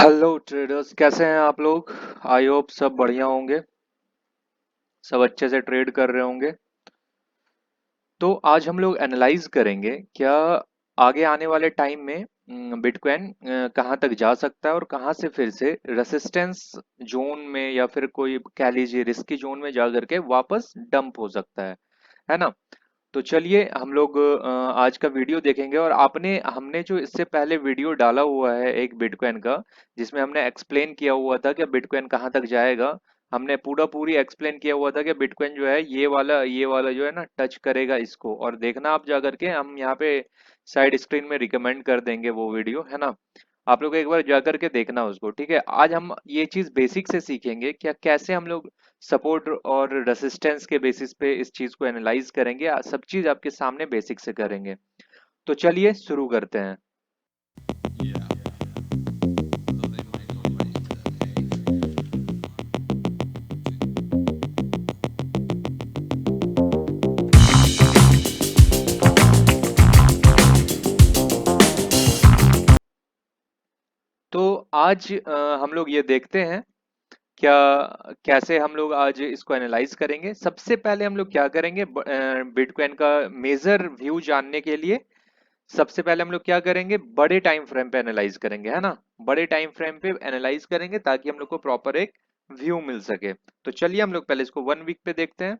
Hello traders, कैसे हैं आप लोग। आई होप सब बढ़िया होंगे, सब अच्छे से ट्रेड कर रहे होंगे। तो आज हम लोग एनालाइज करेंगे क्या आगे आने वाले टाइम में बिटकॉइन कहाँ तक जा सकता है और कहाँ से फिर से रेसिस्टेंस जोन में या फिर कोई कह लीजिए रिस्की जोन में जा करके वापस डंप हो सकता है ना। तो चलिए हम लोग आज का वीडियो देखेंगे। और आपने हमने जो इससे पहले वीडियो डाला हुआ है एक बिटकॉइन का, जिसमें हमने एक्सप्लेन किया हुआ था कि बिटकॉइन कहाँ तक जाएगा। हमने पूरी एक्सप्लेन किया हुआ था कि बिटकॉइन जो है ये वाला जो है ना टच करेगा इसको। और देखना आप जा करके, हम यहाँ पे साइड स्क्रीन में रिकमेंड कर देंगे वो वीडियो, है ना। आप लोग एक बार जा करके देखना उसको, ठीक है। आज हम ये चीज बेसिक से सीखेंगे क्या, कैसे हम लोग सपोर्ट और रेसिस्टेंस के बेसिस पे इस चीज को एनालाइज करेंगे। सब चीज आपके सामने बेसिक से करेंगे। तो चलिए शुरू करते हैं। तो आज हम लोग ये देखते हैं क्या, कैसे हम लोग आज इसको एनालाइज करेंगे। सबसे पहले हम लोग क्या करेंगे, बिटकॉइन का मेजर व्यू जानने के लिए सबसे पहले हम लोग क्या करेंगे, बड़े टाइम फ्रेम पे एनालाइज करेंगे, है ना। बड़े टाइम फ्रेम पे एनालाइज करेंगे ताकि हम लोग को प्रॉपर एक व्यू मिल सके। तो चलिए हम लोग पहले इसको 1 वीक पे देखते हैं।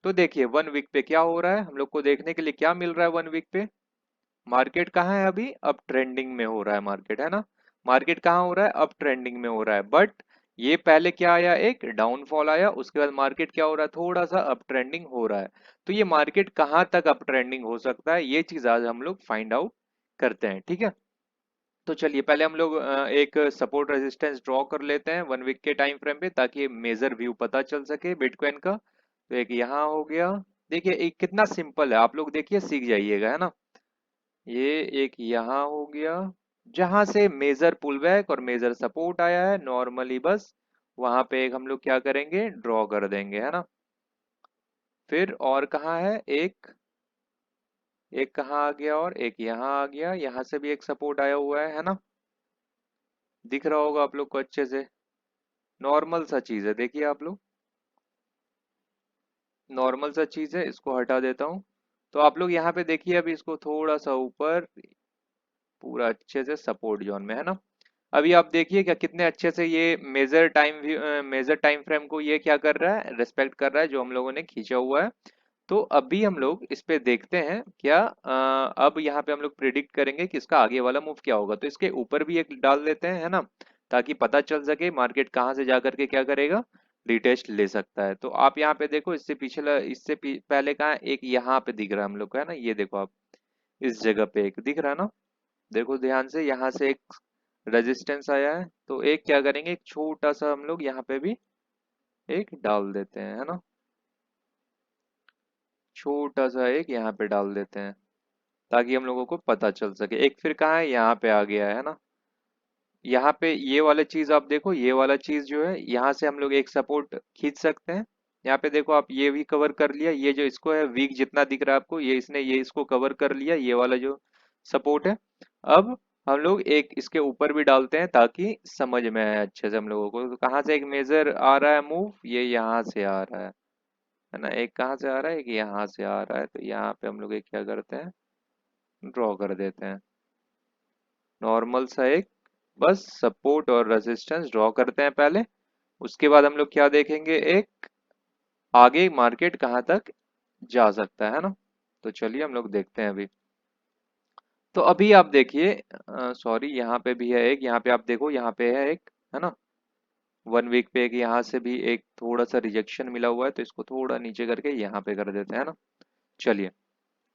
तो देखिए 1 वीक पे क्या हो रहा है, हम लोग को देखने के लिए क्या मिल रहा है 1 वीक पे। मार्केट कहाँ है अभी, अब ट्रेंडिंग में हो रहा है मार्केट, है ना। मार्केट कहाँ हो रहा है, अब ट्रेंडिंग में हो रहा है। बट ये पहले क्या आया, एक डाउनफॉल आया, उसके बाद मार्केट क्या हो रहा है, थोड़ा सा अप ट्रेंडिंग हो रहा है। तो ये मार्केट कहाँ तक अप ट्रेंडिंग हो सकता है, ये चीज आज हम लोग फाइंड आउट करते हैं, ठीक है। तो चलिए पहले हम लोग एक सपोर्ट रेजिस्टेंस ड्रॉ कर लेते हैं 1 वीक के टाइम फ्रेम पे, ताकि मेजर व्यू पता चल सके बिटकॉइन का। तो एक यहाँ हो गया। देखिए एक कितना सिंपल है, आप लोग देखिए सीख जाइएगा, है ना। ये एक यहाँ हो गया, जहां से मेजर पुल बैक और मेजर सपोर्ट आया है नॉर्मली, बस वहां पे एक हम लोग क्या करेंगे, ड्रॉ कर देंगे, है ना। फिर और कहाँ है एक, एक कहाँ आ गया और एक यहाँ आ गया, यहाँ से भी एक सपोर्ट आया हुआ है ना। दिख रहा होगा आप लोग को अच्छे से, नॉर्मल सा चीज है, देखिए आप लोग, नॉर्मल सा चीज है। इसको हटा देता हूँ। तो आप लोग यहाँ पे देखिए, अभी इसको थोड़ा सा ऊपर, पूरा अच्छे से सपोर्ट जोन में, है ना। अभी आप देखिए क्या कितने अच्छे से ये मेजर टाइम फ्रेम को ये क्या कर रहा है, रेस्पेक्ट कर रहा है, जो हम लोगों ने खींचा हुआ है। तो अभी हम लोग इस पे देखते हैं क्या, अब यहाँ पे हम लोग प्रिडिक्ट करेंगे कि इसका आगे वाला मूव क्या होगा। तो इसके ऊपर भी एक डाल देते हैं, है ना, ताकि पता चल सके मार्केट कहाँ से जा करके क्या करेगा, रिटेस्ट ले सकता है। तो आप यहाँ पे देखो, इससे पिछला पहले कहाँ है? एक यहाँ पे दिख रहा है हम लोग को, है ना, ये देखो आप, इस जगह पे एक दिख रहा है ना। देखो ध्यान से, यहाँ से एक रेजिस्टेंस आया है, तो एक क्या करेंगे, एक छोटा सा हम लोग यहाँ पे भी एक डाल देते हैं, है ना। छोटा सा एक यहाँ पे डाल देते हैं, ताकि हम लोगों को पता चल सके। एक फिर कहाँ है, यहाँ पे आ गया है ना। यहाँ पे ये वाला चीज आप देखो, ये वाला चीज जो है, यहाँ से हम लोग एक सपोर्ट खींच सकते हैं। यहाँ पे देखो आप, ये भी कवर कर लिया, ये जो इसको है वीक जितना दिख रहा है आपको, ये इसने ये इसको कवर कर लिया, ये वाला जो सपोर्ट है। अब हम लोग एक इसके ऊपर भी डालते हैं ताकि समझ में आए अच्छे से हम लोगों को। तो कहाँ से एक मेजर आ रहा है मूव, ये यहाँ से आ रहा है ना। एक कहाँ से आ रहा है, एक यहाँ से आ रहा है। तो यहाँ पे हम लोग एक क्या करते हैं, ड्रॉ कर देते हैं, नॉर्मल सा एक, बस सपोर्ट और रेजिस्टेंस ड्रॉ करते हैं पहले। उसके बाद हम लोग क्या देखेंगे, एक आगे मार्केट कहाँ तक जा सकता है ना। तो चलिए हम लोग देखते हैं अभी। तो अभी आप देखिए, सॉरी यहाँ पे भी है एक, यहाँ पे आप देखो, यहाँ पे है एक, है ना। 1 वीक पे एक यहाँ से भी एक थोड़ा सा रिजेक्शन मिला हुआ है, तो इसको थोड़ा नीचे करके यहाँ पे कर देते हैं ना। चलिए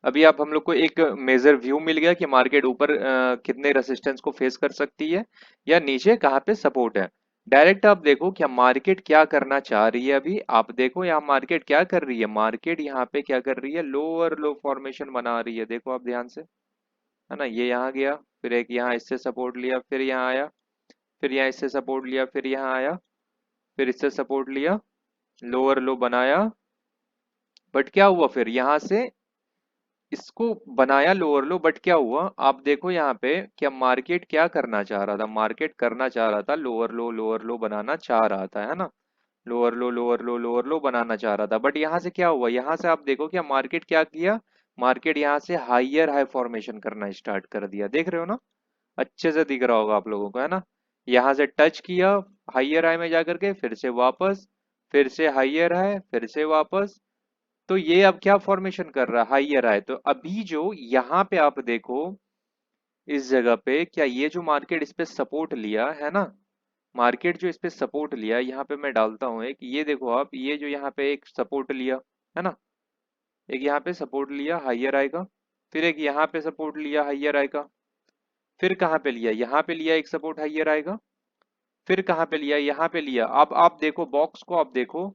अभी आप हम लोग को एक मेजर व्यू मिल गया कि मार्केट ऊपर कितने रेसिस्टेंस को फेस कर सकती है, या नीचे कहाँ पे सपोर्ट है। डायरेक्ट आप देखो क्या मार्केट क्या करना चाह रही है। अभी आप देखो यहाँ मार्केट क्या कर रही है, मार्केट यहाँ पे क्या कर रही है, लोअर लो फॉर्मेशन बना रही है, देखो आप ध्यान से, है ना। ये यहाँ गया, फिर एक यहाँ इससे सपोर्ट लिया, फिर यहाँ आया, फिर यहाँ इससे सपोर्ट लिया, फिर यहाँ आया, फिर इससे सपोर्ट लिया, लोअर लो बनाया। बट क्या हुआ, फिर यहाँ से इसको बनाया लोअर लो, बट क्या हुआ आप देखो यहाँ पे, क्या मार्केट क्या करना चाह रहा था, मार्केट करना चाह रहा था लोअर लो बनाना चाह रहा था, है ना। लोअर लो बनाना चाह रहा था, बट यहाँ से क्या हुआ, यहाँ से आप देखो क्या मार्केट क्या किया, मार्केट यहाँ से हाइयर हाई फॉर्मेशन करना स्टार्ट कर दिया, देख रहे हो ना, अच्छे से दिख रहा होगा आप लोगों को, है ना। यहाँ से टच किया हाइयर हाई में जाकर के, फिर से वापस, फिर से हाइयर हाई, फिर से वापस। तो ये अब क्या फॉर्मेशन कर रहा है, हाइयर हाई। तो अभी जो यहाँ पे आप देखो, इस जगह पे क्या ये जो मार्केट इस पे सपोर्ट लिया है ना, मार्केट जो इस पे सपोर्ट लिया, यहाँ पे मैं डालता हूँ एक, ये देखो आप, ये जो यहाँ पे एक सपोर्ट लिया है ना, एक यहाँ पे सपोर्ट लिया हाइयर आएगा, फिर एक यहाँ पे सपोर्ट लिया हाइयर आएगा, फिर कहाँ पे लिया, यहाँ पे लिया एक सपोर्ट हाइयर आएगा, फिर कहाँ पे लिया, यहाँ पे लिया। अब आप देखो बॉक्स को, आप देखो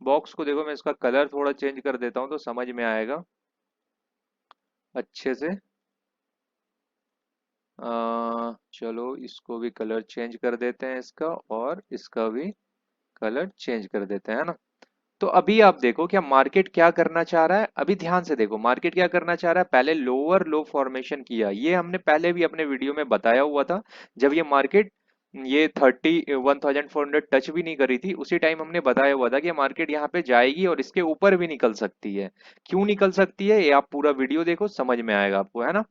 बॉक्स को, देखो मैं इसका कलर थोड़ा चेंज कर देता हूँ तो समझ में आएगा अच्छे से। चलो इसको भी कलर चेंज कर देते हैं इसका, और इसका भी कलर चेंज कर देते हैं ना। तो अभी आप देखो क्या मार्केट क्या करना चाह रहा है, अभी ध्यान से देखो मार्केट क्या करना चाह रहा है, पहले लोअर लो फॉर्मेशन किया, ये हमने पहले भी अपने वीडियो में बताया हुआ था। जब ये मार्केट ये 31,400 टच भी नहीं करी थी, उसी टाइम हमने बताया हुआ था कि मार्केट यहाँ पे जाएगी और इसके ऊपर भी निकल सकती है। क्यों निकल सकती है, ये आप पूरा वीडियो देखो समझ में आएगा आपको, है ना।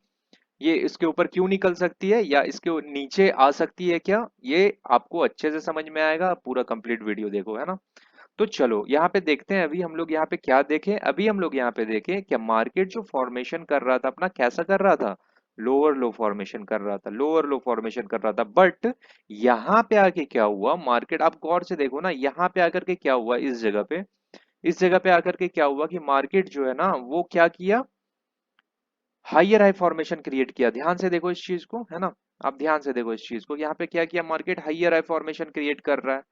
ये इसके ऊपर क्यों निकल सकती है या इसके नीचे आ सकती है क्या, ये आपको अच्छे से समझ में आएगा, पूरा कंप्लीट वीडियो देखो, है ना। तो चलो यहाँ पे देखते हैं, अभी हम लोग यहाँ पे क्या देखें, अभी हम लोग यहाँ पे देखें क्या मार्केट जो फॉर्मेशन कर रहा था अपना, कैसा कर रहा था, लोअर लो फॉर्मेशन कर रहा था, लोअर लो फॉर्मेशन कर रहा था। बट यहाँ पे आके क्या हुआ, मार्केट आप गौर से देखो ना, यहाँ पे आकर के क्या हुआ, इस जगह पे, इस जगह पे आकर के क्या हुआ कि मार्केट जो है ना वो क्या किया, हाइयर हाई फॉर्मेशन क्रिएट किया। ध्यान से देखो इस चीज को, है ना, आप ध्यान से देखो इस चीज को, यहाँ पे क्या किया market, higher high formation create कर रहा है।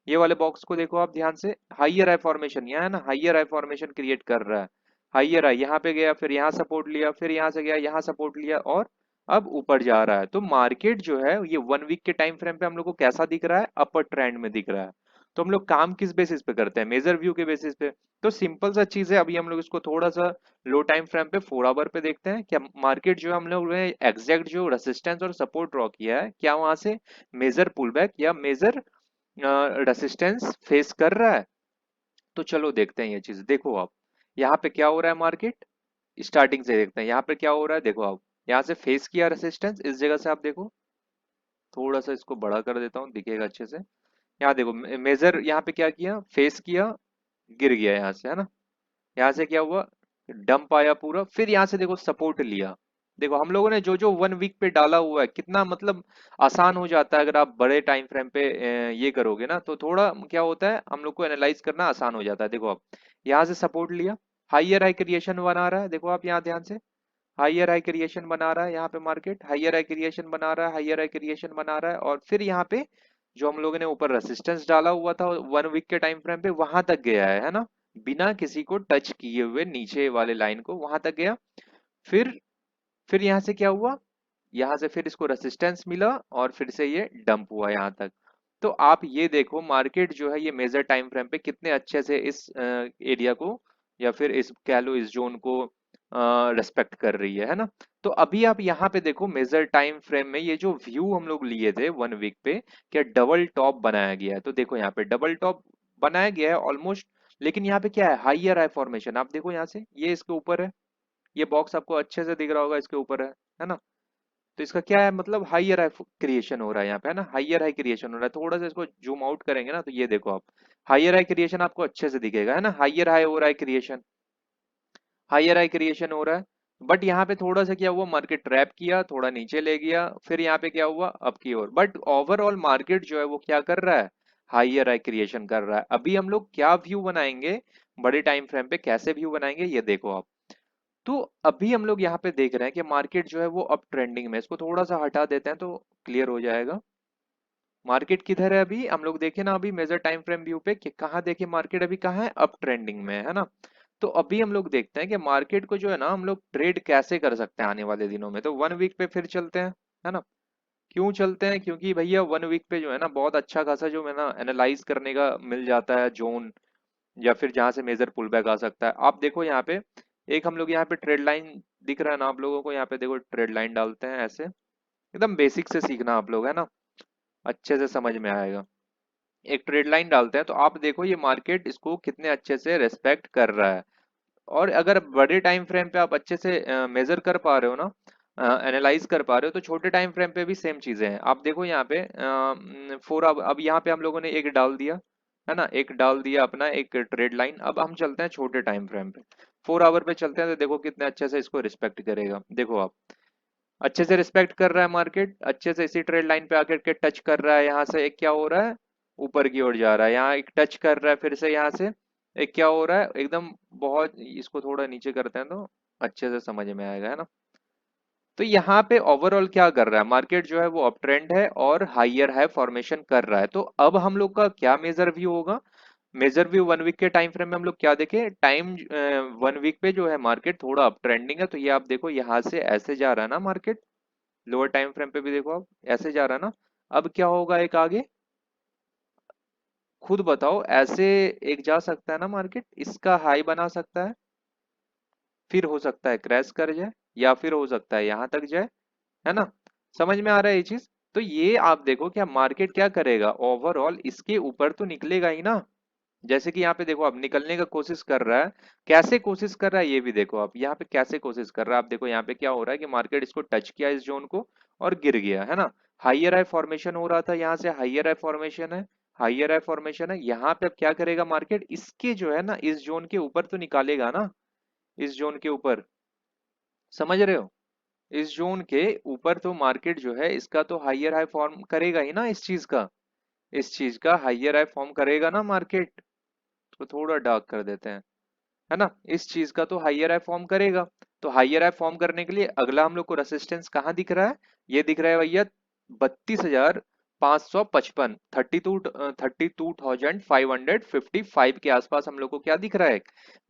ये वाले बॉक्स को देखो आप ध्यान से, हाइयर हाई फॉर्मेशन, यहाँ है ना, हाइयर हाई फॉर्मेशन क्रिएट कर रहा है। हाइयर हाई यहाँ पे गया, फिर यहाँ सपोर्ट लिया, फिर यहाँ से गया यहाँ सपोर्ट लिया, और अब ऊपर जा रहा है। तो मार्केट जो है ये 1 वीक के टाइम फ्रेम पे हम लोग को कैसा दिख रहा है, अपर ट्रेंड में दिख रहा है। तो हम लोग काम किस बेसिस पे करते हैं, मेजर व्यू के बेसिस पे। तो सिंपल सा चीज है, अभी हम लोग इसको थोड़ा सा लो टाइम फ्रेम पे 4 आवर पे देखते हैं क्या मार्केट जो है, हम लोग ने एग्जैक्ट जो रेसिस्टेंस और सपोर्ट ड्रॉ किया है, क्या वहां से मेजर पुलबैक या मेजर रेसिस्टेंस फेस कर रहा है। तो चलो देखते हैं ये चीज, देखो आप यहाँ पे क्या हो रहा है, मार्केट स्टार्टिंग से देखते हैं यहाँ पे क्या हो रहा है, देखो आप यहाँ से फेस किया रेसिस्टेंस, इस जगह से आप देखो, थोड़ा सा इसको बड़ा कर देता हूँ दिखेगा अच्छे से। यहाँ देखो मेजर, यहाँ पे क्या किया, फेस किया, गिर गया यहाँ से, है ना। यहाँ से क्या हुआ, डंप आया पूरा, फिर यहाँ से देखो सपोर्ट लिया। देखो हम लोगों ने जो जो 1 वीक पे डाला हुआ है, कितना मतलब आसान हो जाता है अगर आप बड़े टाइम फ्रेम पे ये करोगे ना, तो थोड़ा क्या होता है, हम लोग को एनालाइज करना आसान हो जाता है। देखो आप यहाँ से सपोर्ट लिया, हाइयर हाई क्रिएशन बना रहा है, देखो आप यहाँ ध्यान से, हाइयर हाई क्रिएशन बना रहा है, यहाँ पे मार्केट हाइयर हाई क्रिएशन बना रहा है, हाइयर हाई क्रिएशन बना रहा है, और फिर यहाँ पे जो हम लोगों ने ऊपर रेसिस्टेंस डाला हुआ था 1 वीक के टाइम फ्रेम पे, वहां तक गया है ना, बिना किसी को टच किए हुए नीचे वाले लाइन को वहां तक गया। फिर फिर यहाँ से क्या हुआ, यहाँ से फिर इसको रेसिस्टेंस मिला, और फिर से ये डंप हुआ यहाँ तक। तो आप ये देखो मार्केट जो है ये मेजर टाइम फ्रेम पे कितने अच्छे से इस एरिया को, या फिर इस कह लो इस जोन को रेस्पेक्ट कर रही है ना। तो अभी आप यहाँ पे देखो मेजर टाइम फ्रेम में ये जो व्यू हम लोग लिए थे 1 वीक पे, क्या डबल टॉप बनाया गया है। तो देखो यहाँ पे डबल टॉप बनाया गया है ऑलमोस्ट, लेकिन यहाँ पे क्या है, हाइयर हाई फॉर्मेशन, आप देखो यहाँ से ये इसके ऊपर है, ये बॉक्स आपको अच्छे से दिख रहा होगा, इसके ऊपर है ना। तो इसका क्या है मतलब, हाइयर हाई क्रिएशन हो रहा है यहाँ पे, है ना, हाइयर हाई क्रिएशन हो रहा है। थोड़ा सा इसको जूम आउट करेंगे ना, तो ये देखो आप, हाइयर हाई क्रिएशन आपको अच्छे से दिखेगा, है ना, हाइयर हाई हो रहा है क्रिएशन, हाइयर हाई क्रिएशन हो रहा है। बट यहाँ पे थोड़ा सा क्या हुआ, मार्केट ट्रैप किया, थोड़ा नीचे ले गया, फिर यहाँ पे क्या हुआ, अप की ओर। बट ओवरऑल मार्केट जो है वो क्या कर रहा है, हाइयर हाई क्रिएशन कर रहा है। अभी हम लोग क्या व्यू बनाएंगे बड़े टाइम फ्रेम पे, कैसे व्यू बनाएंगे ये देखो आप। तो अभी हम लोग यहाँ पे देख रहे हैं कि मार्केट जो है वो अप ट्रेंडिंग में, इसको थोड़ा सा हटा देते हैं तो क्लियर हो जाएगा। मार्केट किधर है अभी, हम लोग देखें ना अभी मेजर टाइम फ्रेम व्यू पे कि कहाँ देखे मार्केट अभी कहाँ है, अप ट्रेंडिंग में, है ना। तो अभी हम लोग देखते हैं कि मार्केट को जो है ना हम लोग ट्रेड कैसे कर सकते हैं आने वाले दिनों में। तो 1 वीक पे फिर चलते हैं, है ना। क्यों चलते हैं, क्योंकि भैया 1 वीक पे जो है ना बहुत अच्छा खासा जो है ना एनालाइज करने का मिल जाता है जोन, या फिर जहां से मेजर पुल बैक आ सकता है। आप देखो यहाँ पे एक हम लोग यहाँ पे ट्रेड लाइन दिख रहा है ना आप लोगों को? यहाँ पे देखो ट्रेड लाइन डालते हैं ऐसे, एकदम बेसिक से सीखना आप लोग, है ना, अच्छे से समझ में आएगा। एक ट्रेड लाइन डालते हैं तो आप देखो ये मार्केट इसको कितने अच्छे से रेस्पेक्ट कर रहा है। और अगर बड़े टाइम फ्रेम पे आप अच्छे से मेजर कर पा रहे हो ना, एनालाइज कर पा रहे हो, तो छोटे टाइम फ्रेम पे भी सेम चीजें हैं। आप देखो यहाँ पे फोर, अब यहाँ पे हम लोगों ने एक डाल दिया, है ना, एक डाल दिया अपना एक ट्रेड लाइन। अब हम चलते हैं छोटे टाइम फ्रेम पे, 4 आवर पे चलते हैं, तो देखो कितने अच्छे से इसको रिस्पेक्ट करेगा। देखो आप, अच्छे से रिस्पेक्ट कर रहा है मार्केट, अच्छे से इसी ट्रेड लाइन पे आकर के टच कर रहा है। यहाँ से एक क्या हो रहा है, ऊपर की ओर जा रहा है, यहाँ एक टच कर रहा है, फिर से यहाँ से एक क्या हो रहा है एकदम, बहुत, इसको थोड़ा नीचे करते हैं तो अच्छे से समझ में आएगा, है ना। तो यहाँ पे ओवरऑल क्या कर रहा है मार्केट, जो है वो अप ट्रेंड है और हाइयर हाई फॉर्मेशन कर रहा है। तो अब हम लोग का क्या मेजर व्यू होगा? मेजर व्यू 1 वीक के टाइम फ्रेम में हम लोग क्या देखें, टाइम 1 वीक पे जो है मार्केट थोड़ा अप ट्रेंडिंग है। तो ये आप देखो यहाँ से ऐसे जा रहा है ना मार्केट, लोअर टाइम फ्रेम पे भी देखो आप ऐसे जा रहा है ना। अब क्या होगा एक आगे, खुद बताओ, ऐसे एक जा सकता है ना मार्केट, इसका हाई बना सकता है, फिर हो सकता है क्रैश कर जाए, या फिर हो सकता है यहां तक जाए, है ना। समझ में आ रहा है ये चीज? तो ये आप देखो क्या मार्केट क्या करेगा, ओवरऑल इसके ऊपर तो निकलेगा ही ना। जैसे कि यहाँ पे देखो आप निकलने का कोशिश कर रहा है, कैसे कोशिश कर रहा है ये भी देखो आप, यहाँ पे कैसे कोशिश कर रहा है। आप देखो यहाँ पे क्या हो रहा है कि मार्केट इसको टच किया इस जोन को और गिर गया, है ना। हाइयर हाई फॉर्मेशन हो रहा था, यहाँ से हाइयर हाई फॉर्मेशन है, हाइयर हाई फॉर्मेशन है। यहाँ पे अब क्या करेगा मार्केट, इसके जो है ना इस जोन के ऊपर तो निकालेगा ना, इस जोन के ऊपर, समझ रहे हो, इस जोन के ऊपर तो मार्केट जो है इसका तो हाइयर हाई फॉर्म करेगा ही ना, इस चीज का हाइयर हाई फॉर्म करेगा ना मार्केट। तो थोड़ा डार्क कर देते हैं, है ना, इस चीज का तो हाइयर हाई फॉर्म करेगा। तो हाइयर हाई फॉर्म करने के लिए अगला हम लोग को रेसिस्टेंस कहाँ दिख रहा है, ये दिख रहा है भैया 32,555, 32,555 के आसपास हम लोग को क्या दिख रहा है,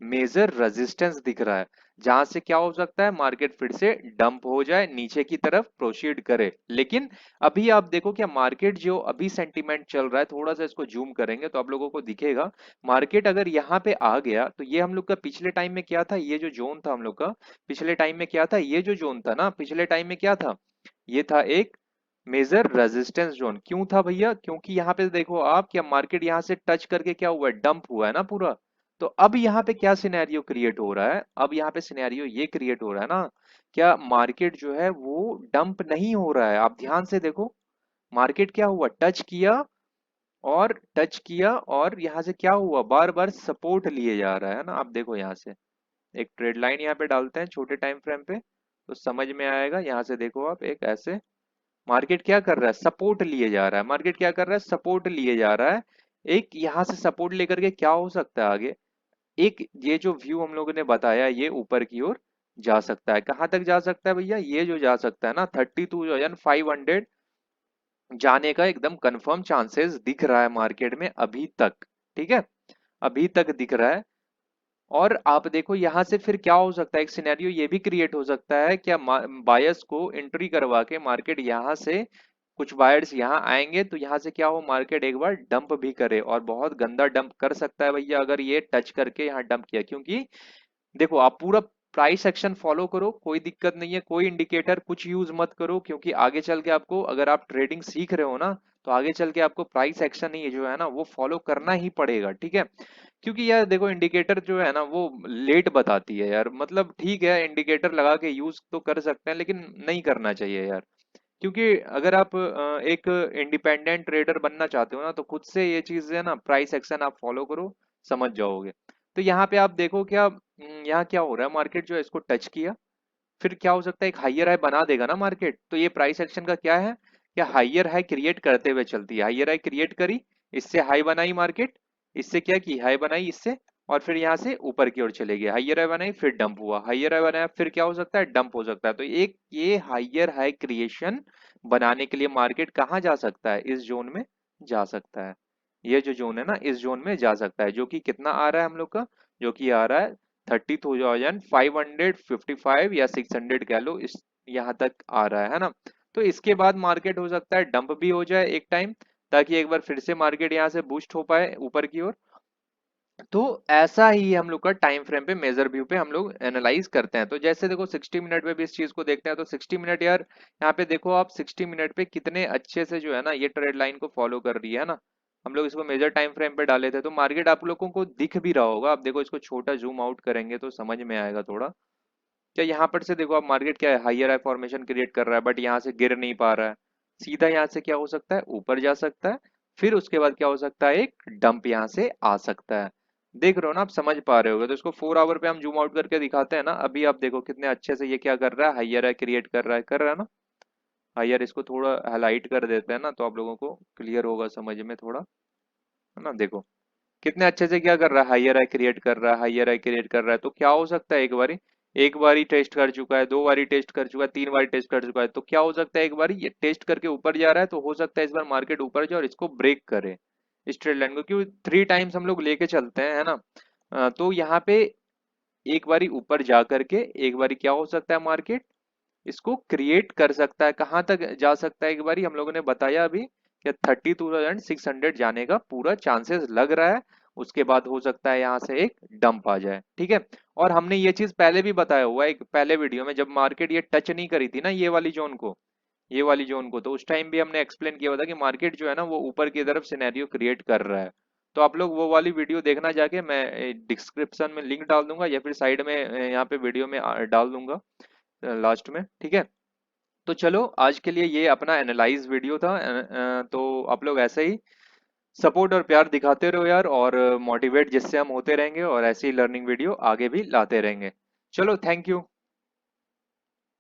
मेजर रेजिस्टेंस दिख रहा है। जहां से क्या हो सकता है मार्केट फिर से डंप हो जाए, नीचे की तरफ प्रोसीड करे। लेकिन अभी आप देखो क्या मार्केट जो अभी सेंटीमेंट चल रहा है, थोड़ा सा इसको जूम करेंगे तो आप लोगों को दिखेगा, मार्केट अगर यहाँ पे आ गया तो ये हम लोग का पिछले टाइम में क्या था, ये जो जोन था हम लोग का पिछले टाइम में क्या था, ये जो जोन था ना पिछले टाइम में क्या था, ये था एक मेजर रेजिस्टेंस जोन। क्यों था भैया, क्योंकि यहाँ पे देखो आप क्या मार्केट यहाँ से टच करके क्या हुआ है, डंप हुआ है ना पूरा। तो अब यहाँ पे क्या सिनेरियो क्रिएट हो रहा है, अब यहाँ पे सिनेरियो ये क्रिएट हो रहा है ना, क्या मार्केट जो है वो डंप नहीं हो रहा है। आप ध्यान से देखो, मार्केट क्या हुआ, टच किया और टच किया, और यहाँ से क्या हुआ, बार बार सपोर्ट लिए जा रहा है ना। आप देखो यहाँ से एक ट्रेड लाइन यहाँ पे डालते हैं छोटे टाइम फ्रेम पे, तो समझ में आएगा। यहाँ से देखो आप एक ऐसे, मार्केट क्या कर रहा है, सपोर्ट लिए जा रहा है, मार्केट क्या कर रहा है, सपोर्ट लिए जा रहा है। एक यहाँ से सपोर्ट लेकर के क्या हो सकता है आगे, एक ये जो व्यू हम लोगों ने बताया ये ऊपर की ओर जा सकता है। कहाँ तक जा सकता है भैया, ये जो जा सकता है ना 32,500 जाने का एकदम कंफर्म चांसेस दिख रहा है मार्केट में अभी तक। ठीक है, अभी तक दिख रहा है। और आप देखो यहाँ से फिर क्या हो सकता है, एक सिनेरियो ये भी क्रिएट हो सकता है, क्या बायर्स को एंट्री करवा के मार्केट यहाँ से, कुछ बायर्स यहाँ आएंगे तो यहाँ से क्या हो, मार्केट एक बार डंप भी करे, और बहुत गंदा डंप कर सकता है भैया अगर ये टच करके यहाँ डंप किया। क्योंकि देखो आप पूरा प्राइस एक्शन फॉलो करो, कोई दिक्कत नहीं है, कोई इंडिकेटर कुछ यूज मत करो, क्योंकि आगे चल के आपको, अगर आप ट्रेडिंग सीख रहे हो ना, तो आगे चल के आपको प्राइस एक्शन ही जो है ना वो फॉलो करना ही पड़ेगा। ठीक है, क्योंकि यार देखो इंडिकेटर जो है ना वो लेट बताती है यार, मतलब ठीक है इंडिकेटर लगा के यूज तो कर सकते हैं, लेकिन नहीं करना चाहिए यार। क्योंकि अगर आप एक इंडिपेंडेंट ट्रेडर बनना चाहते हो ना, तो खुद से ये चीज है ना, प्राइस एक्शन आप फॉलो करो, समझ जाओगे। तो यहाँ पे आप देखो क्या, यहाँ क्या हो रहा है, मार्केट जो है इसको टच किया, फिर क्या हो सकता है एक हाइयर हाई बना देगा ना मार्केट। तो ये प्राइस एक्शन का क्या है, क्या हाइयर हाई क्रिएट करते हुए चलती है, हाइयर हाई क्रिएट करी, इससे हाई बनाई मार्केट, इससे क्या की हाई बनाई इससे, और फिर यहाँ से ऊपर की ओर चले गए, हाइयर हाई बनाई फिर डंप हुआ, हाइयर हाई बनाया फिर क्या हो सकता है, डंप हो सकता है। तो एक ये हाइयर हाई क्रिएशन बनाने के लिए मार्केट कहाँ जा सकता है, इस जोन में जा सकता है। ये जो जोन है ना इस जोन में जा सकता है, जो कि कितना आ रहा है हम लोग का, जो कि आ रहा है 30,555 या 600 कह लो, इस यहाँ तक आ रहा है ना। तो इसके बाद मार्केट हो सकता है डंप भी हो जाए एक टाइम, ताकि एक बार फिर से मार्केट यहाँ से बूस्ट हो पाए ऊपर की ओर, तो ऐसा ही हम लोग का टाइम फ्रेम पे मेजर व्यू पे हम लोग एनालाइज करते हैं। तो जैसे देखो 60 मिनट में भी इस चीज को देखते हैं, तो 60 मिनट यार, यहाँ पे देखो आप 60 मिनट पे कितने अच्छे से जो है ना ये ट्रेड लाइन को फॉलो कर रही है ना। हम लोग इसको मेजर टाइम फ्रेम पे डाले थे, तो मार्केट आप लोगों को दिख भी रहा होगा। आप देखो इसको छोटा जूम आउट करेंगे तो समझ में आएगा थोड़ा। क्या यहाँ पर से देखो आप, मार्केट क्या है, हाइयर हाई फॉर्मेशन क्रिएट कर रहा है, बट यहाँ से गिर नहीं पा रहा है। सीधा यहाँ से क्या हो सकता है, ऊपर जा सकता है। फिर उसके बाद क्या हो सकता है, एक डंप यहाँ से आ सकता है। देख रहे हो ना, आप समझ पा रहे होगे। तो इसको 4 आवर पे हम जूम आउट करके दिखाते हैं ना। अभी आप देखो कितने अच्छे से ये क्या कर रहा है, हाइयर हाई क्रिएट कर रहा है ना। हाइयर, इसको थोड़ा हाईलाइट कर देते हैं ना, तो आप लोगों को क्लियर होगा समझ में थोड़ा, है ना। देखो कितने अच्छे से क्या कर रहा है, हाइयर हाई क्रिएट कर रहा है, हाइयर हाई क्रिएट कर रहा है। तो क्या हो सकता है, एक बारी टेस्ट कर चुका है, 2 बारी टेस्ट कर चुका है, 3 बारी टेस्ट कर चुका है। तो क्या हो सकता है, एक बारी ये टेस्ट करके ऊपर जा रहा है, तो हो सकता है इस बार मार्केट ऊपर जाए और इसको ब्रेक करे इस ट्रेड लाइन को, क्योंकि 3 टाइम्स हम लोग लेके चलते हैं, है ना। तो यहाँ पे एक बारी ऊपर जा करके एक बारी क्या हो सकता है, मार्केट इसको क्रिएट कर सकता है। कहाँ तक जा सकता है, एक बारी हम लोगों ने बताया अभी कि 32,600 जाने का पूरा चांसेस लग रहा है। उसके बाद हो सकता है यहाँ से एक डंप आ जाए, ठीक है। और हमने ये चीज पहले भी बताया हुआ है एक पहले वीडियो में, जब मार्केट ये टच नहीं करी थी ना ये वाली जोन को, तो उस टाइम भी हमने एक्सप्लेन किया हुआ था कि मार्केट जो है ना वो ऊपर की तरफ सिनेरियो क्रिएट कर रहा है। तो आप लोग वो वाली वीडियो देखना जाके, मैं डिस्क्रिप्शन में लिंक डाल दूंगा या फिर साइड में यहाँ पे वीडियो में डाल दूंगा लास्ट में, ठीक है। तो चलो आज के लिए ये अपना एनालाइज वीडियो था। तो आप लोग ऐसे ही सपोर्ट और प्यार दिखाते रहो यार, और मोटिवेट जिससे हम होते रहेंगे, और ऐसी लर्निंग वीडियो आगे भी लाते रहेंगे। चलो, थैंक यू।